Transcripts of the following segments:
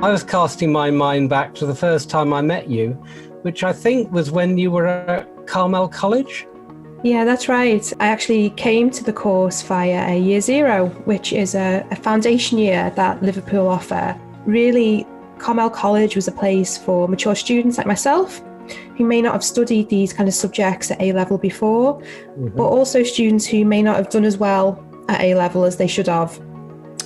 I was casting my mind back to the first time I met you, which I think was when you were at Carmel College. Yeah, that's right. I actually came to the course via a Year Zero, which is a foundation year that Liverpool offer. Really, Carmel College was a place for mature students like myself, who may not have studied these kind of subjects at A-level before, but also students who may not have done as well at A-level as they should have.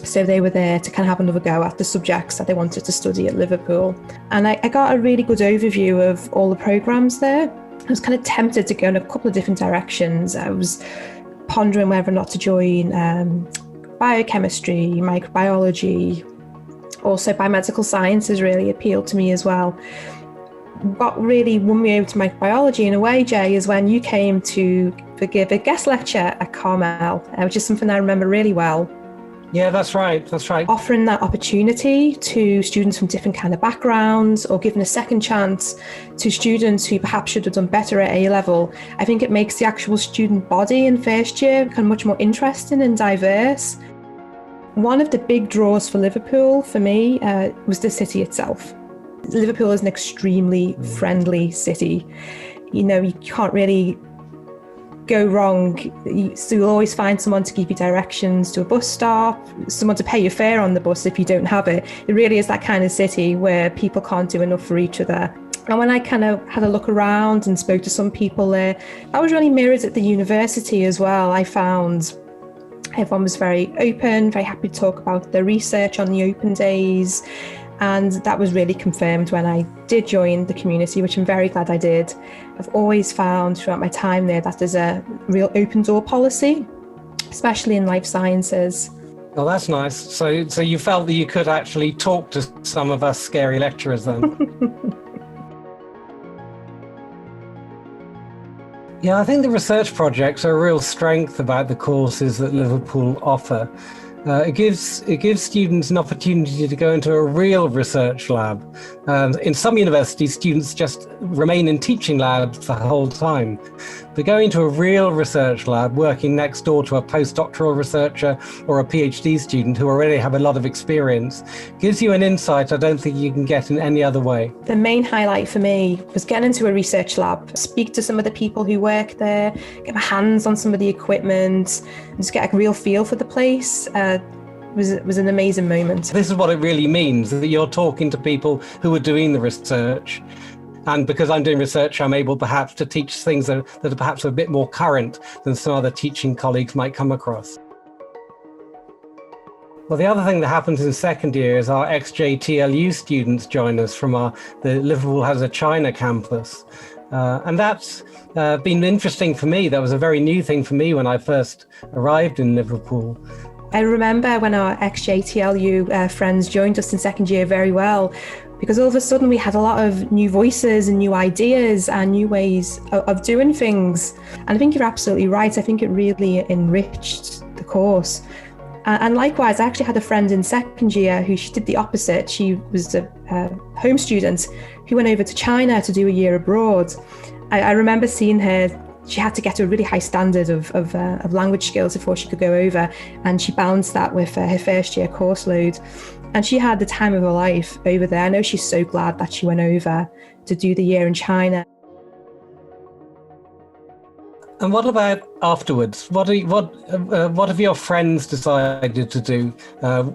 So they were there to kind of have another go at the subjects that they wanted to study at Liverpool. And I got a really good overview of all the programmes there. I was kind of tempted to go in a couple of different directions. I was pondering whether or not to join biochemistry, microbiology, also biomedical sciences really appealed to me as well. What really won me over to microbiology in a way, Jay, is when you came to give a guest lecture at Carmel, which is something I remember really well. Yeah, that's right. Offering that opportunity to students from different kind of backgrounds, or giving a second chance to students who perhaps should have done better at A-level. I think it makes the actual student body in first year kind of much more interesting and diverse. One of the big draws for Liverpool, for me, was the city itself. Liverpool is an extremely friendly city. You know, you can't really go wrong. So you'll always find someone to give you directions to a bus stop, someone to pay your fare on the bus if you don't have it. It really is that kind of city where people can't do enough for each other. And when I kind of had a look around and spoke to some people there, that was really mirrored at the university as well. I found everyone was very open, very happy to talk about their research on the open days. And that was really confirmed when I did join the community, which I'm very glad I did. I've always found throughout my time there that there's a real open door policy, especially in life sciences. Oh, that's nice. So you felt that you could actually talk to some of us scary lecturers then? Yeah, I think the research projects are a real strength about the courses that Liverpool offer. It gives students an opportunity to go into a real research lab. In some universities, students just remain in teaching labs the whole time. But going to a real research lab, working next door to a postdoctoral researcher or a PhD student who already have a lot of experience, gives you an insight I don't think you can get in any other way. The main highlight for me was getting into a research lab, speak to some of the people who work there, get my hands on some of the equipment, and just get a real feel for the place. Was an amazing moment. This is what it really means, that you're talking to people who are doing the research. And because I'm doing research, I'm able perhaps to teach things that are perhaps a bit more current than some other teaching colleagues might come across. Well, the other thing that happens in second year is our ex-JTLU students join us from the Liverpool has a China campus. And that's been interesting for me. That was a very new thing for me when I first arrived in Liverpool. I remember when our ex-JTLU friends joined us in second year very well, because all of a sudden we had a lot of new voices and new ideas and new ways of doing things. And I think you're absolutely right. I think it really enriched the course. And likewise, I actually had a friend in second year who she did the opposite. She was a home student who went over to China to do a year abroad. I remember seeing her. She had to get to a really high standard of language skills before she could go over, and she balanced that with her first year course load. And she had the time of her life over there. I know she's so glad that she went over to do the year in China. And what about afterwards? What have your friends decided to do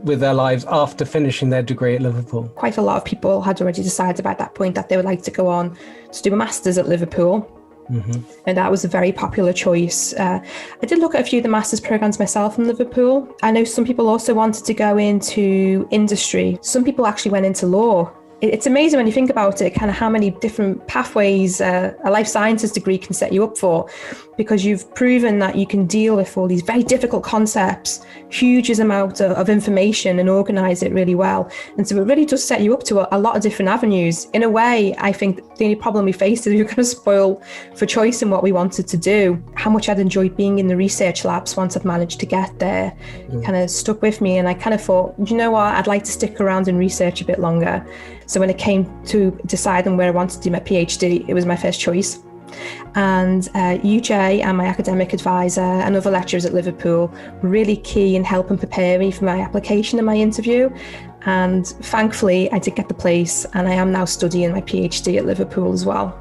with their lives after finishing their degree at Liverpool? Quite a lot of people had already decided by that point that they would like to go on to do a master's at Liverpool. Mm-hmm. And that was a very popular choice. I did look at a few of the master's programs myself in Liverpool. I know some people also wanted to go into industry. Some people actually went into law. It's amazing when you think about it, kind of how many different pathways a life sciences degree can set you up for, because you've proven that you can deal with all these very difficult concepts, huge amount of information, and organize it really well. And so it really does set you up to a lot of different avenues. In a way, I think the only problem we faced is we were kind of spoiled for choice in what we wanted to do. How much I'd enjoyed being in the research labs once I'd managed to get there kind of stuck with me. And I kind of thought, you know what, I'd like to stick around and research a bit longer. So when it came to deciding where I wanted to do my PhD, it was my first choice. And UJ and my academic advisor and other lecturers at Liverpool were really key in helping prepare me for my application and my interview. And thankfully, I did get the place, and I am now studying my PhD at Liverpool as well.